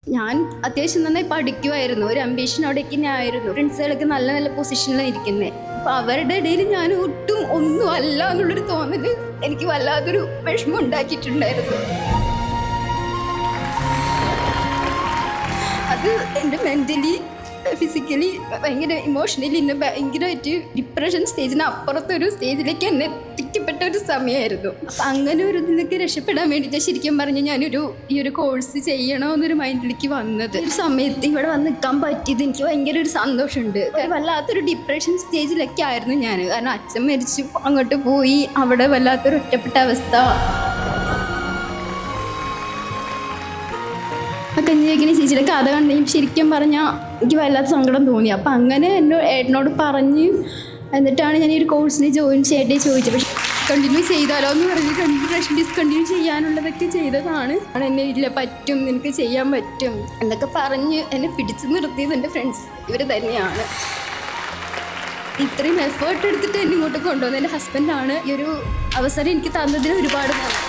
ഞാൻ അത്യാവശ്യം നന്നായി പഠിക്കുമായിരുന്നു. ഒരു അംബീഷനോടേക്ക് ഞാൻ ആയിരുന്നു. ഫ്രണ്ട്സുകളൊക്കെ നല്ല നല്ല പൊസിഷനിലാണ് ഇരിക്കുന്നത്. അപ്പോൾ അവരുടെ ഇടയിൽ ഞാൻ ഒട്ടും ഒന്നും അല്ല എന്നുള്ളൊരു തോന്നൽ എനിക്ക് വല്ലാതൊരു വിഷമം ഉണ്ടാക്കിയിട്ടുണ്ടായിരുന്നു. അത് എൻ്റെ മെൻ്റലി ഫിസിക്കലി ഭയങ്കര ഇമോഷണലി എന്നെ ഭയങ്കരമായിട്ട് ഡിപ്രഷൻ സ്റ്റേജിന് അപ്പുറത്തൊരു സ്റ്റേജിലേക്ക് എന്നെ എത്തിക്കപ്പെട്ട ഒരു സമയമായിരുന്നു. അപ്പം അങ്ങനെ ഒരു ഇതിലേക്ക് രക്ഷപ്പെടാൻ വേണ്ടിയിട്ട് ശരിക്കും പറഞ്ഞാൽ ഈ ഒരു കോഴ്സ് ചെയ്യണമെന്നൊരു മൈൻഡിലേക്ക് വന്നത്. ഒരു സമയത്ത് ഇവിടെ വന്ന് നിൽക്കാൻ പറ്റിയത് എനിക്ക് ഭയങ്കര ഒരു സന്തോഷമുണ്ട്. വല്ലാത്തൊരു ഡിപ്രഷൻ സ്റ്റേജിലൊക്കെ ആയിരുന്നു ഞാൻ. കാരണം അച്ഛൻ മരിച്ചു, അങ്ങോട്ട് പോയി, അവിടെ വല്ലാത്തൊരു ഒറ്റപ്പെട്ട അവസ്ഥ. കഞ്ഞിവയ്ക്കുന്ന ചേച്ചിയുടെ കഥ കണ്ടെങ്കിൽ ശരിക്കും പറഞ്ഞാൽ എനിക്ക് വല്ലാത്ത സങ്കടം തോന്നി. അപ്പം അങ്ങനെ ഏട്ടനോട് പറഞ്ഞ് എന്നിട്ടാണ് ഞാൻ ഈ ഒരു കോഴ്സിന് ജോയിൻ ചെയ്യട്ടെ ചോദിച്ചത്. പക്ഷേ കണ്ടിന്യൂ ചെയ്താലോ എന്ന് പറഞ്ഞ് കൺസൾട്ടേഷൻ ഡിസ്കണ്ടിന്യൂ ചെയ്യാനുള്ളതൊക്കെ ചെയ്തതാണ്. എന്നെ ഇല്ല പറ്റും, നിനക്ക് ചെയ്യാൻ പറ്റും എന്നൊക്കെ പറഞ്ഞ് എന്നെ പിടിച്ചു നിർത്തിയത് എൻ്റെ ഫ്രണ്ട്സ് ഇവർ തന്നെയാണ്. ഇത്രയും എഫേർട്ട് എടുത്തിട്ട് എന്നെ ഇങ്ങോട്ട് കൊണ്ടുവന്നത് എൻ്റെ ഹസ്ബൻഡാണ്. ഈ ഒരു അവസരം എനിക്ക് തന്നതിന് ഒരുപാട് നന്ദി.